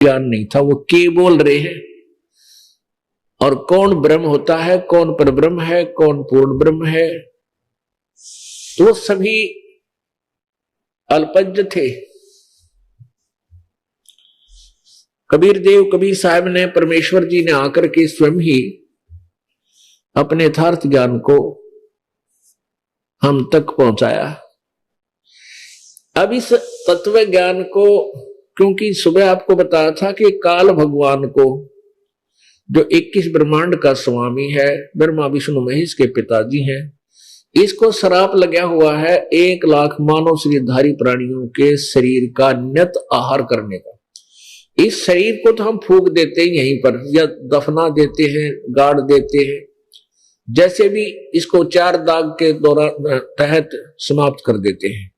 ज्ञान नहीं था। वो के बोल रहे हैं, और कौन ब्रह्म होता है, कौन परब्रह्म है, कौन पूर्ण ब्रह्म है, तो सभी अल्पज्ञ थे। कबीर देव, कबीर साहब ने, परमेश्वर जी ने आकर के स्वयं ही अपने यथार्थ ज्ञान को हम तक पहुंचाया। अब इस तत्व ज्ञान को, क्योंकि सुबह आपको बताया था कि काल भगवान को, जो 21 ब्रह्मांड का स्वामी है, ब्रह्मा विष्णु महेश के पिताजी हैं, इसको श्राप लगा हुआ है 1 लाख मानव शरीरधारी प्राणियों के शरीर का नियत आहार करने का। इस शरीर को तो हम फूंक देते हैं यहीं पर, या दफना देते हैं, गाड़ देते हैं, जैसे भी इसको 4 दाग के दौरान तहत समाप्त कर देते हैं।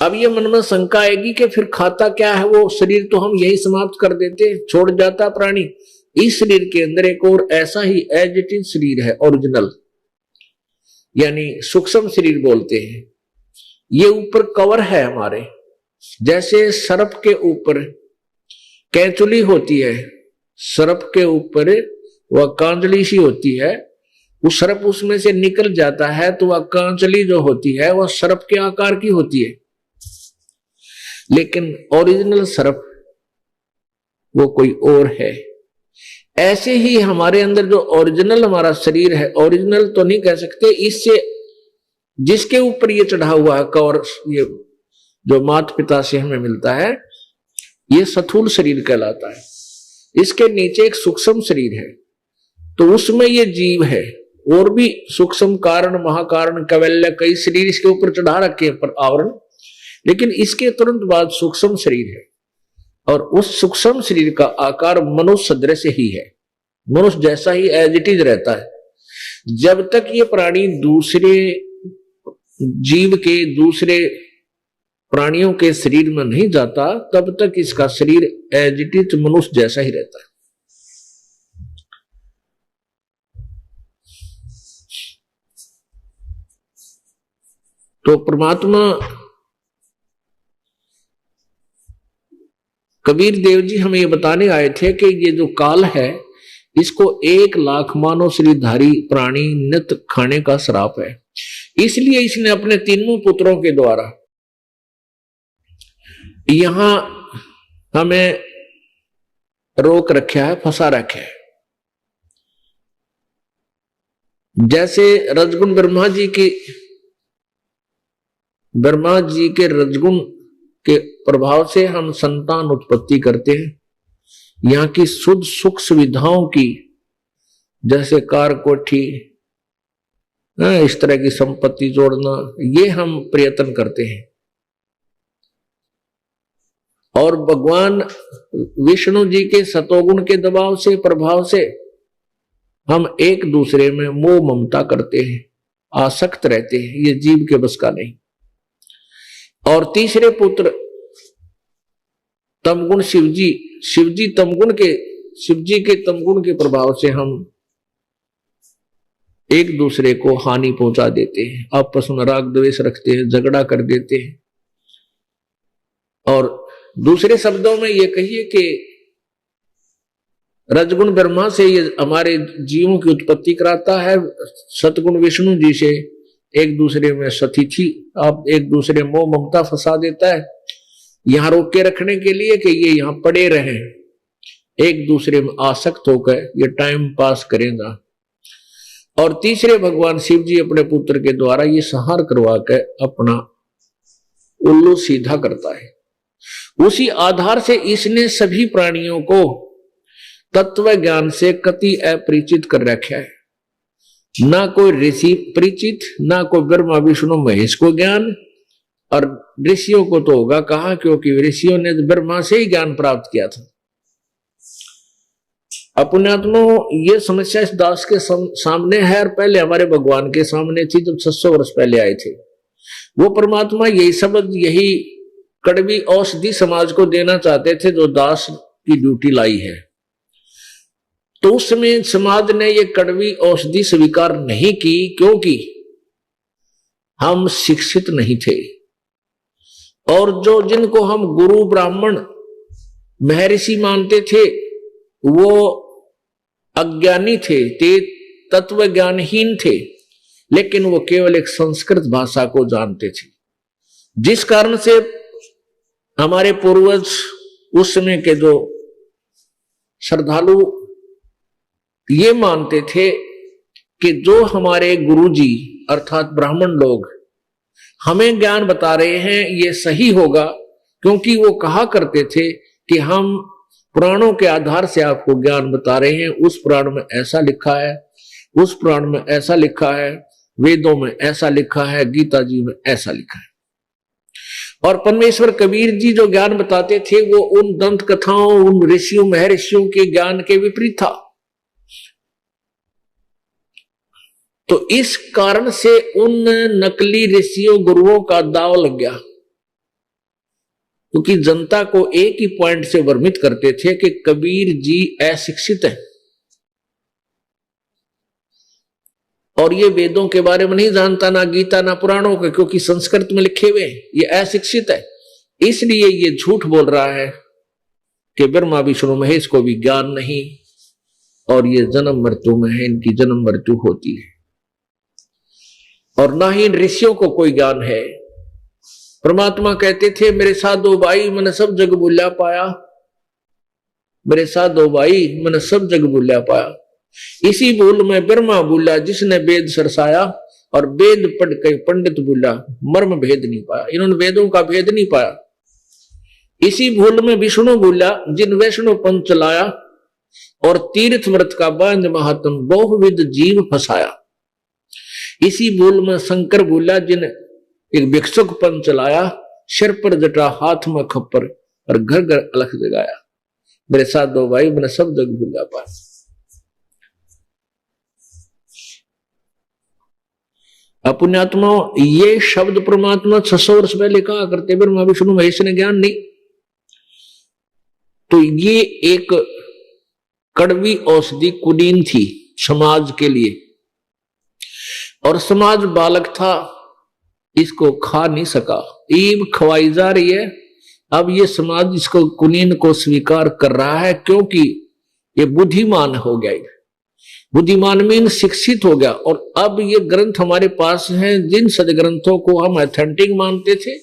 अब ये मन में शंका आएगी कि फिर खाता क्या है वो शरीर, तो हम यही समाप्त कर देते हैं, छोड़ जाता प्राणी। इस शरीर के अंदर एक और ऐसा ही एज इट इज शरीर है, ओरिजिनल, यानी सूक्ष्म शरीर बोलते हैं। ये ऊपर कवर है हमारे, जैसे सर्प के ऊपर कैंचुली होती है, सर्प के ऊपर वह कांचली सी होती है, वो सर्प उसमें से निकल जाता है तो वह कांचली जो होती है वह सर्प के आकार की होती है, लेकिन ओरिजिनल सर्प वो कोई और है। ऐसे ही हमारे अंदर जो ओरिजिनल हमारा शरीर है, ओरिजिनल तो नहीं कह सकते, इससे जिसके ऊपर ये चढ़ा हुआ है कवर, ये जो माता पिता से हमें मिलता है, ये स्थूल शरीर कहलाता है। इसके नीचे एक सूक्ष्म शरीर है, तो उसमें ये जीव है, और भी सूक्ष्म कारण, महाकारण, कैवल्य, कई शरीर इसके ऊपर चढ़ा रखे हैं पर आवरण, लेकिन इसके तुरंत बाद सूक्ष्म शरीर है, और उस सूक्ष्म शरीर का आकार मनुष्य सदृश ही है, मनुष्य जैसा ही एज इट इज रहता है। जब तक ये प्राणी दूसरे जीव के, दूसरे प्राणियों के शरीर में नहीं जाता, तब तक इसका शरीर एज इट इज मनुष्य जैसा ही रहता है। तो परमात्मा कबीर देव जी हमें ये बताने आए थे कि ये जो काल है, इसको 1 लाख मानव शरीरधारी प्राणी नित्य खाने का श्राप है। इसलिए इसने अपने तीनों पुत्रों के द्वारा यहां हमें रोक रखा है, फंसा रखा है। जैसे रजगुण ब्रह्मा जी के रजगुण के प्रभाव से हम संतान उत्पत्ति करते हैं। यहाँ की शुद्ध सुख सुविधाओं की, जैसे कार, कोठी, इस तरह की संपत्ति जोड़ना, ये हम प्रयत्न करते हैं। और भगवान विष्णु जी के सतोगुण के दबाव से, प्रभाव से हम एक दूसरे में मोह ममता करते हैं, आसक्त रहते हैं। ये जीव के बस का नहीं। और तीसरे पुत्र तमगुण शिव जी के तमगुण के प्रभाव से हम एक दूसरे को हानि पहुंचा देते हैं, आपस में राग द्वेष रखते हैं, झगड़ा कर देते हैं। और दूसरे शब्दों में ये कहिए कि रजगुण ब्रह्मा से ये हमारे जीवों की उत्पत्ति कराता है, सतगुण विष्णु जी से एक दूसरे में सतिथि, आप एक दूसरे मोह ममता फंसा देता है, यहां रोक के रखने के लिए कि ये यहां पड़े रहें, एक दूसरे में आसक्त होकर ये टाइम पास करेगा। और तीसरे भगवान शिव जी अपने पुत्र के द्वारा ये संहार करवा कर अपना उल्लू सीधा करता है। उसी आधार से इसने सभी प्राणियों को तत्व ज्ञान से कति अपरिचित कर रखा है। ना कोई ऋषि परिचित, ना कोई ब्रह्मा विष्णु महेश को ज्ञान, और ऋषियों को तो होगा कहा, क्योंकि ऋषियों ने ब्रह्मा से ही ज्ञान प्राप्त किया था। अपनात्मा ये समस्या इस दास के सामने है, और पहले हमारे भगवान के सामने थी जब 600 वर्ष पहले आए थे। वो परमात्मा यही शब्द, यही कड़वी औषधि समाज को देना चाहते थे जो दास की ड्यूटी लाई है। तो उस समय समाज ने ये कड़वी औषधि स्वीकार नहीं की, क्योंकि हम शिक्षित नहीं थे। और जो जिनको हम गुरु ब्राह्मण महर्षि मानते थे वो अज्ञानी थे, ते तत्व ज्ञानहीन थे, लेकिन वो केवल एक संस्कृत भाषा को जानते थे, जिस कारण से हमारे पूर्वज उस समय के जो श्रद्धालु ये मानते थे कि जो हमारे गुरुजी अर्थात ब्राह्मण लोग हमें ज्ञान बता रहे हैं ये सही होगा, क्योंकि वो कहा करते थे कि हम पुराणों के आधार से आपको ज्ञान बता रहे हैं, उस पुराण में ऐसा लिखा है, उस पुराण में ऐसा लिखा है, वेदों में ऐसा लिखा है, गीता जी में ऐसा लिखा है। और परमेश्वर कबीर जी जो ज्ञान बताते थे वो उन दंत कथाओं, उन ऋषियों महर्षियों के ज्ञान के विपरीत था। तो इस कारण से उन नकली ऋषियों गुरुओं का दाव लग गया, क्योंकि जनता को एक ही पॉइंट से वर्णित करते थे कि कबीर जी अशिक्षित है और ये वेदों के बारे में नहीं जानता, ना गीता ना पुराणों के, क्योंकि संस्कृत में लिखे हुए ये अशिक्षित है। इसलिए ये झूठ बोल रहा है कि ब्रह्मा विष्णु महेश को भी ज्ञान नहीं और ये जन्म मृत्यु में है, इनकी जन्म मृत्यु होती है, और ना ही इन ऋषियों को कोई ज्ञान है। परमात्मा कहते थे मेरे साथ दो भाई मैंने सब जग भूला पाया, मेरे साथ दो भाई मैंने सब जग भूला पाया। इसी भूल में ब्रह्मा भूला जिसने वेद सरसाया, और वेद पढ़ के पंडित भूला मर्म भेद नहीं पाया, इन्होंने वेदों का भेद नहीं पाया। इसी भूल में विष्णु भूला जिन वैष्णव पंथ चलाया, और तीर्थ व्रत का बांध महात्म बहुविध जीव फंसाया। इसी भूल में शंकर भूला जिन एक भिक्षुक पंथ चलाया, सिर पर जटा हाथ में खप्पर और घर घर अलख जगाया। मेरे साथ दो भाई मैंने सब जग भूला पाया। अपुण्यात्मा ये शब्द परमात्मा 600 वर्ष पहले कहा करते, ब्रह्मा विष्णु महेश ने ज्ञान नहीं। तो ये एक कड़वी औषधि कुलीन थी समाज के लिए, और समाज बालक था, इसको खा नहीं सका, ईब खवाई जा रही है। अब ये समाज इसको कुलीन को स्वीकार कर रहा है, क्योंकि ये बुद्धिमान हो गया, बुद्धिमान मीन शिक्षित हो गया। और अब ये ग्रंथ हमारे पास हैं, जिन सदग्रंथों को हम ऑथेंटिक मानते थे,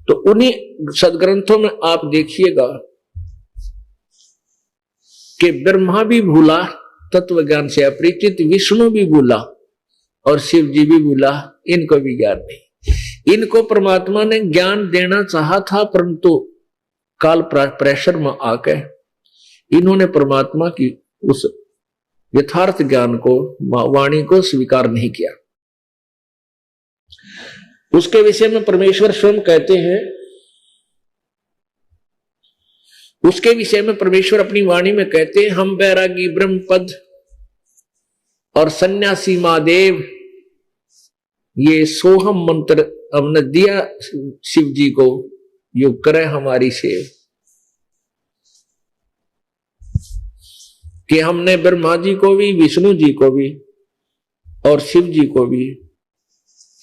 तो उन्हीं सदग्रंथों में आप देखिएगा कि ब्रह्मा भी भूला तत्व ज्ञान से अपरिचित, विष्णु भी भूला और शिव जी भी भूला, इनको भी ज्ञान नहीं। इनको परमात्मा ने ज्ञान देना चाहा था, परंतु काल प्रेशर में आकर इन्होंने परमात्मा की उस यथार्थ ज्ञान को, वाणी को स्वीकार नहीं किया। उसके विषय में परमेश्वर स्वयं कहते हैं, उसके विषय में परमेश्वर अपनी वाणी में कहते हैं, हम बैरागी ब्रह्मपद और सन्यासी महादेव ये सोहम मंत्र हमने दिया शिव जी को, यो करे हमारी सेव। कि हमने ब्रह्मा जी को भी, विष्णु जी को भी और शिव जी को भी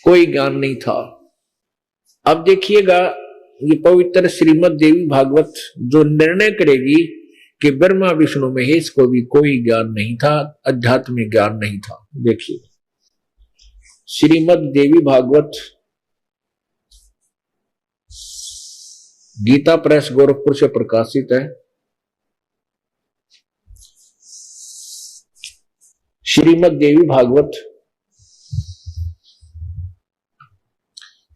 कोई ज्ञान नहीं था। अब देखिएगा ये पवित्र श्रीमद् देवी भागवत जो निर्णय करेगी कि ब्रह्मा विष्णु महेश को भी कोई ज्ञान नहीं था, आध्यात्मिक ज्ञान नहीं था। देखिए श्रीमद् देवी भागवत गीता प्रेस गोरखपुर से प्रकाशित है। श्रीमद् देवी भागवत,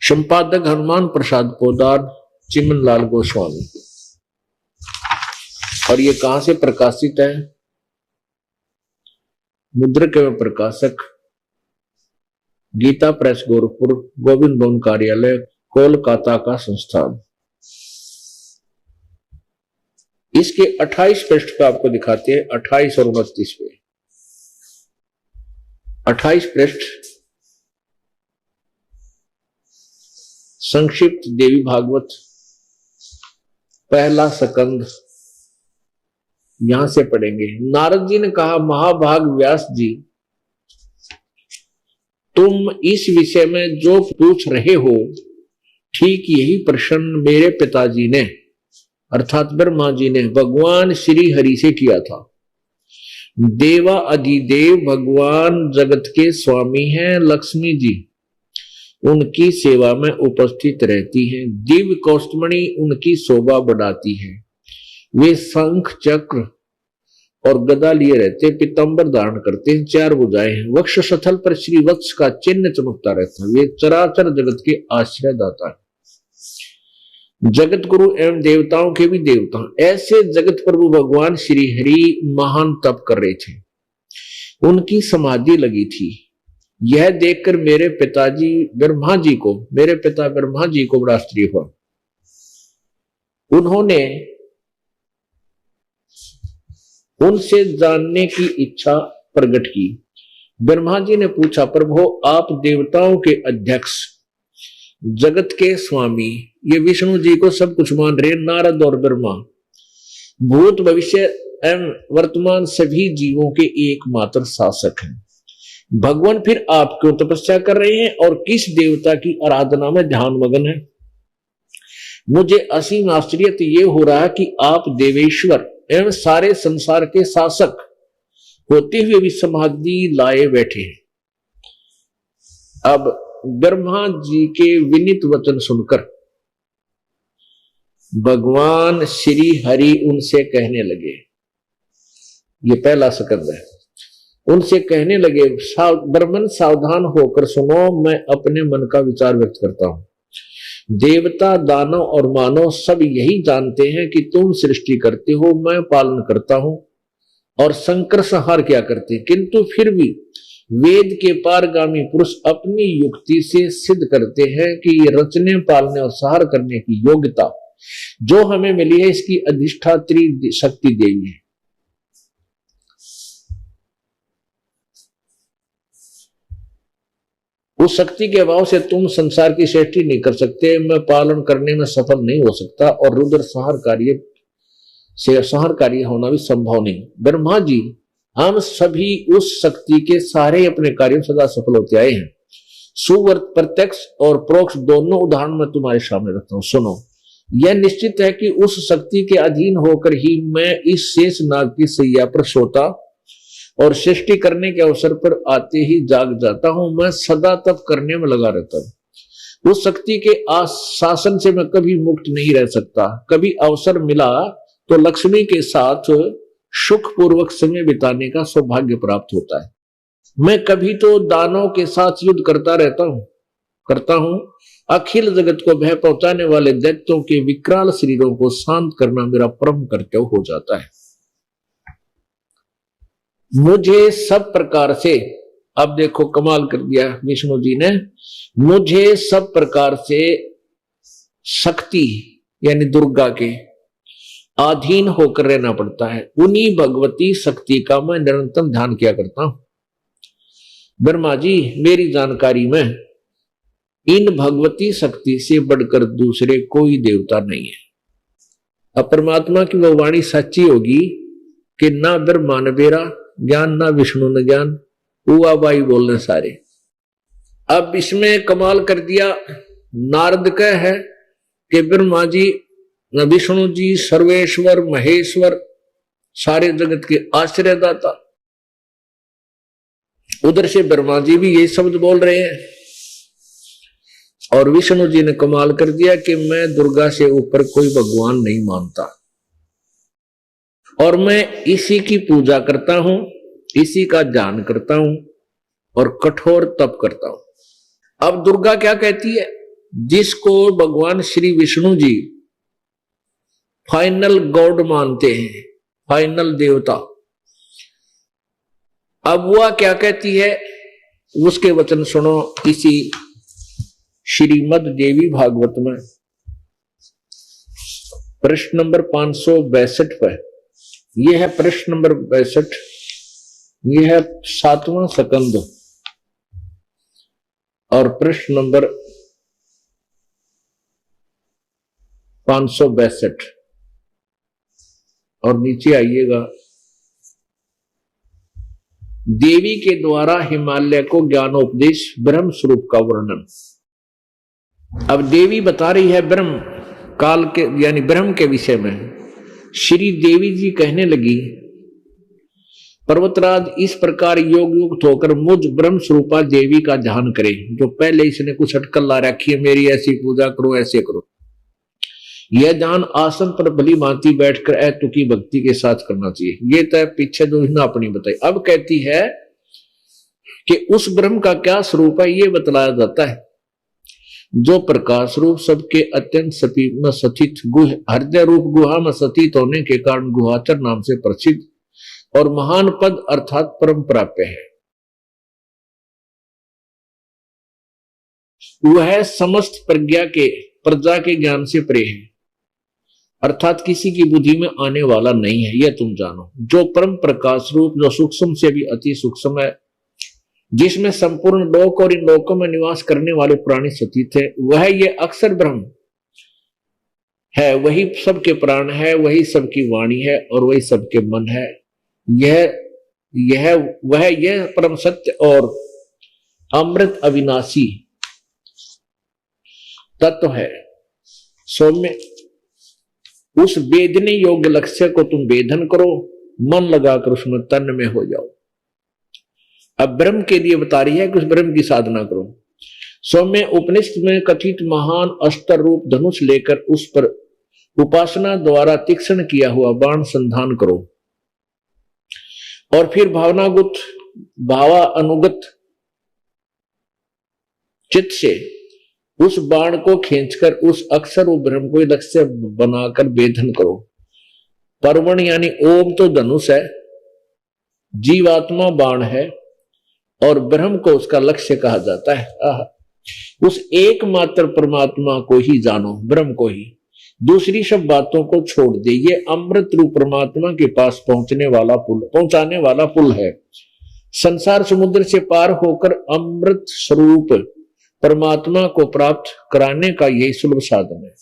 संपादक हनुमान प्रसाद पोदार, चिमन लाल गोस्वामी। और ये कहां से प्रकाशित है? मुद्रक एवं प्रकाशक गीता प्रेस गोरखपुर, गोविंद भवन कार्यालय, कोलकाता का संस्थान। इसके 28 पृष्ठ का आपको दिखाते हैं, 28 और 29 पे। 28 पृष्ठ संक्षिप्त देवी भागवत, पहला स्कंद, यहां से पढ़ेंगे। नारद जी ने कहा, महाभाग व्यास जी, तुम इस विषय में जो पूछ रहे हो, ठीक यही प्रश्न मेरे पिताजी ने अर्थात ब्रह्मा जी ने भगवान श्री हरि से किया था। देवा अधिदेव भगवान जगत के स्वामी हैं लक्ष्मी जी, उनकी सेवा में उपस्थित रहती हैं। दिव्य कौस्तुमणि उनकी शोभा बढ़ाती है। वे शंख चक्र और गदा लिए रहते, पीतांबर धारण करते हैं, 4 भुजाएं हैं। वक्ष स्थल पर श्री वत्स का चिन्ह चमकता रहता है। वे चराचर जगत के आश्रयदाता है, जगत गुरु एवं देवताओं के भी देवता। ऐसे जगत प्रभु भगवान श्री हरि महान तप कर रहे थे, उनकी समाधि लगी थी। यह देखकर मेरे पिता ब्रह्मा जी को बड़ा आश्चर्य हुआ। उन्होंने उनसे जानने की इच्छा प्रकट की। ब्रह्मा जी ने पूछा, प्रभु आप देवताओं के अध्यक्ष, जगत के स्वामी, ये विष्णु जी को सब कुछ मान रहे, नारद और ब्रह्मा, भूत भविष्य एवं वर्तमान सभी जीवों के एकमात्र शासक हैं। भगवान फिर आप क्यों तपस्या कर रहे हैं और किस देवता की आराधना में ध्यान मगन है? मुझे असीम आश्चर्य ये हो रहा है कि आप देवेश्वर एवं सारे संसार के शासक होते हुए भी समाधि लाए बैठे हैं। अब ब्रह्मा जी के विनीत वचन सुनकर भगवान श्री हरि उनसे कहने लगे, ये पहला स्कंद है, उनसे कहने लगे, ब्राह्मण सावधान होकर सुनो, मैं अपने मन का विचार व्यक्त करता हूं। देवता दानव और मानव सब यही जानते हैं कि तुम सृष्टि करते हो, मैं पालन करता हूं और संकर संहार क्या करते, किंतु फिर भी वेद के पारगामी पुरुष अपनी युक्ति से सिद्ध करते हैं कि ये रचने पालने और संहार करने की योग्यता जो हमें मिली है, इसकी अधिष्ठात्री शक्ति देवी है। उस शक्ति के अभाव से तुम संसार की सृष्टि नहीं कर सकते, मैं पालन करने में सफल नहीं हो सकता और रुद्र संहार कार्य होना भी संभव नहीं। ब्रह्मा जी, हम सभी उस शक्ति के सारे अपने कार्यों सदा सफल होते आए हैं। सुवर्त प्रत्यक्ष और प्रोक्ष दोनों उदाहरण मैं तुम्हारे सामने रखता हूं, सुनो। यह निश्चित है कि उस शक्ति के अधीन होकर ही मैं इस शेष नाग की सैया पर सोता और सृष्टि करने के अवसर पर आते ही जाग जाता हूं। मैं सदा तप करने में लगा रहता हूं। उस शक्ति के शासन से मैं कभी मुक्त नहीं रह सकता। कभी अवसर मिला तो लक्ष्मी के साथ सुखपूर्वक समय बिताने का सौभाग्य प्राप्त होता है। मैं कभी तो दानव के साथ युद्ध करता हूं। अखिल जगत को भय पहुंचाने वाले दैत्यों के विकराल शरीरों को शांत करना मेरा परम कर्तव्य हो जाता है। मुझे सब प्रकार से, अब देखो कमाल कर दिया विष्णु जी ने, मुझे सब प्रकार से शक्ति यानी दुर्गा के अधीन होकर रहना पड़ता है। उन्हीं भगवती शक्ति का मैं निरंतर ध्यान किया करता हूं। ब्रह्मा जी, मेरी जानकारी में इन भगवती शक्ति से बढ़कर दूसरे कोई देवता नहीं है। अब परमात्मा की वो वाणी सच्ची होगी कि ना ब्रह्मा ने बेरा ज्ञान, ना विष्णु ने ज्ञान, हुआ बाई बोलने सारे। अब इसमें कमाल कर दिया, नारद का है कि ब्रह्मा जी, विष्णु जी सर्वेश्वर महेश्वर, सारे जगत के आश्रयदाता। उधर से ब्रह्मा जी भी ये शब्द बोल रहे हैं और विष्णु जी ने कमाल कर दिया कि मैं दुर्गा से ऊपर कोई भगवान नहीं मानता और मैं इसी की पूजा करता हूं, इसी का ध्यान करता हूं और कठोर तप करता हूं। अब दुर्गा क्या कहती है? जिसको भगवान श्री विष्णु जी फाइनल गॉड मानते हैं, फाइनल देवता, अब वह क्या कहती है उसके वचन सुनो इसी श्रीमद् देवी भागवत में प्रश्न नंबर 562 पर। यह है प्रश्न नंबर 62, यह है 7वां स्कंद और प्रश्न नंबर 562 और नीचे आइएगा। देवी के द्वारा हिमालय को ज्ञानोपदेश, ब्रह्म स्वरूप का वर्णन। अब देवी बता रही है ब्रह्म काल के यानी ब्रह्म के विषय में श्री देवी जी कहने लगी, पर्वतराज इस प्रकार योग युक्त होकर मुझ ब्रह्म स्वरूपा देवी का ध्यान करे। जो पहले इसने कुछ अटकल ला रखी है, मेरी ऐसी पूजा करो, ऐसे करो, यह ध्यान आसन पर भली भांति बैठकर अतुकी भक्ति के साथ करना चाहिए। ये तो पीछे जो इसने अपनी बताई। अब कहती है कि उस ब्रह्म का क्या स्वरूप है, ये बतलाया जाता है। जो प्रकाश रूप सबके अत्यंत सती में स्थित गुह हृदय रूप गुहा में स्थित होने के कारण गुहाचर नाम से प्रसिद्ध और महान पद अर्थात परम प्राप्य है। वह समस्त प्रजा के ज्ञान से परे है, अर्थात किसी की बुद्धि में आने वाला नहीं है, यह तुम जानो। जो परम प्रकाश रूप, जो सूक्ष्म से भी अति सूक्ष्म है, जिसमें संपूर्ण लोक और इन लोकों में निवास करने वाले प्राणी स्थित है, वह ये अक्षर ब्रह्म है। वही सबके प्राण है, वही सबकी वाणी है और वही सबके मन है। यह परम सत्य और अमृत अविनाशी तत्व है। सौम्य उस वेदने योग्य लक्ष्य को तुम वेदन करो, मन लगाकर उसमें तन्मय में हो जाओ। अब ब्रह्म के लिए बता रही है कि उस ब्रह्म की साधना करो। सौम्य उपनिषद में कथित महान अस्त्र रूप धनुष लेकर उस पर उपासना द्वारा तीक्ष्ण किया हुआ बाण संधान करो और फिर भावानुगत चित्त से उस बाण को खींचकर उस अक्षर व ब्रह्म को लक्ष्य बनाकर वेधन करो। परवण यानी ओम तो धनुष है, जीवात्मा बाण है और ब्रह्म को उसका लक्ष्य कहा जाता है। उस एकमात्र परमात्मा को ही जानो, ब्रह्म को ही, दूसरी सब बातों को छोड़ दे। ये अमृत रूप परमात्मा के पास पहुंचाने वाला पुल है। संसार समुद्र से पार होकर अमृत स्वरूप परमात्मा को प्राप्त कराने का यही सुलभ साधन है।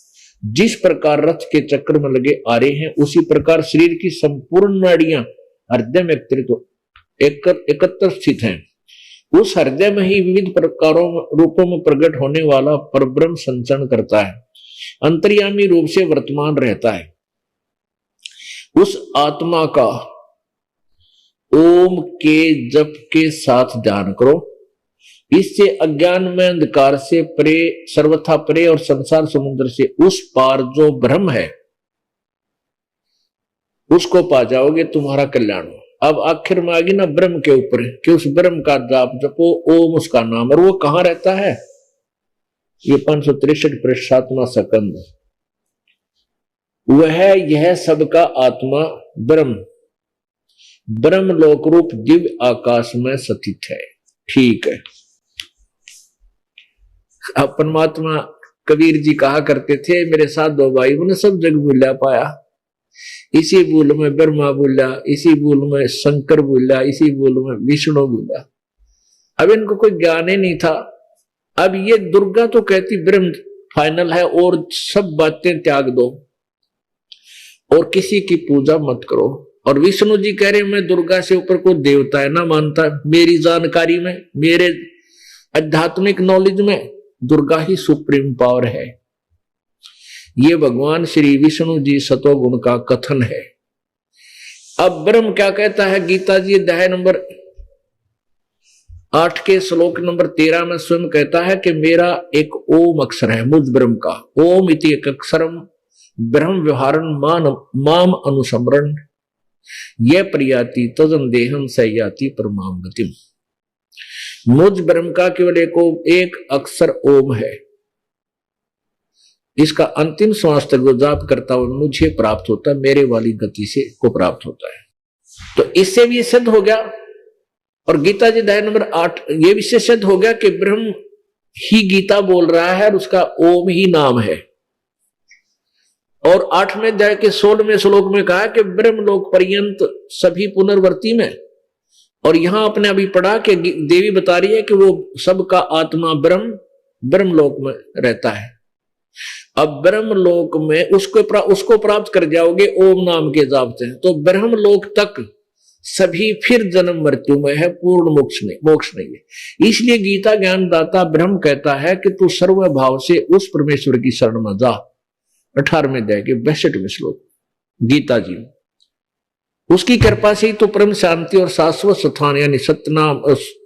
जिस प्रकार रथ के चक्र में लगे आ रहे हैं, उसी प्रकार शरीर की संपूर्ण नाड़ियां हृदय में एकत्र स्थित हैं। उस हृदय में ही विविध प्रकारों रूपों में प्रकट होने वाला परब्रह्म संचरण करता है, अंतर्यामी रूप से वर्तमान रहता है। उस आत्मा का ओम के जप के साथ ध्यान करो। इससे अज्ञान में अंधकार से परे, सर्वथा परे और संसार समुद्र से उस पार जो ब्रह्म है उसको पा जाओगे, तुम्हारा कल्याण हो। अब आखिर में आगे ना ब्रह्म के ऊपर कि उस ब्रह्म का जाप जपो, ओम उसका नाम, और वो कहां रहता है? ये 563 पृष्ठ 7वां सकंद। वह यह सबका आत्मा ब्रह्म लोक रूप दिव्य आकाश में स्थित है। ठीक है। अब परमात्मा कबीर जी कहा करते थे, मेरे साथ दो भाई उन्हें सब जग भूला पाया, इसी भूल में ब्रह्मा भूला, इसी भूल में शंकर भूला, इसी भूल में विष्णु भूला। अब इनको कोई ज्ञान ही नहीं था। अब ये दुर्गा तो कहती ब्रह्म फाइनल है और सब बातें त्याग दो और किसी की पूजा मत करो। और विष्णु जी कह रहे मैं दुर्गा से ऊपर कोई देवता है ना मानता। मेरी जानकारी में, मेरे आध्यात्मिक नॉलेज में दुर्गा ही सुप्रीम पावर है। ये भगवान श्री विष्णु जी सतोगुण का कथन है। अब ब्रह्म क्या कहता है? गीता जी अध्याय नंबर 8 के श्लोक नंबर 13 में स्वयं कहता है कि मेरा एक ओम अक्षर है, मुझ ब्रह्म का। ओम इति एक अक्षरम ब्रह्म व्यवहारन माम अनुसमरण ये प्रयाति तजन देहम सयाति परमाम गतिम। मुझ ब्रह्म का केवल एक अक्षर ओम है। इसका अंतिम श्वास तक जो जाप करता हुआ मुझे प्राप्त होता है, मेरे वाली गति से को प्राप्त होता है। तो इससे भी सिद्ध हो गया। और गीता जी अध्याय नंबर 8 ये भी सिद्ध हो गया कि ब्रह्म ही गीता बोल रहा है और उसका ओम ही नाम है। और 8वें अध्याय के 16वें श्लोक में कहा कि ब्रह्म लोक पर्यंत सभी पुनर्वर्ती में। और यहां आपने अभी पढ़ा कि देवी बता रही है कि वो सबका आत्मा ब्रह्म लोक में रहता है। अब ब्रह्म लोक में उसको प्राप्त कर जाओगे ओम नाम के जाप से, तो ब्रह्म लोक तक सभी फिर जन्म मृत्यु में है, पूर्ण मोक्ष नहीं है। इसलिए गीता ज्ञानदाता ब्रह्म कहता है कि तू सर्व भाव से उस परमेश्वर की शरण में जा 18वें अध्याय के 62वें श्लोक गीता जी। उसकी कृपा से ही तो परम शांति और शाश्वत स्थान यानी सतनाम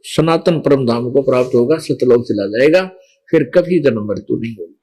सनातन परम धाम को प्राप्त होगा, सतलोक चला जाएगा, फिर कभी जन्म मृत्यु नहीं होगी।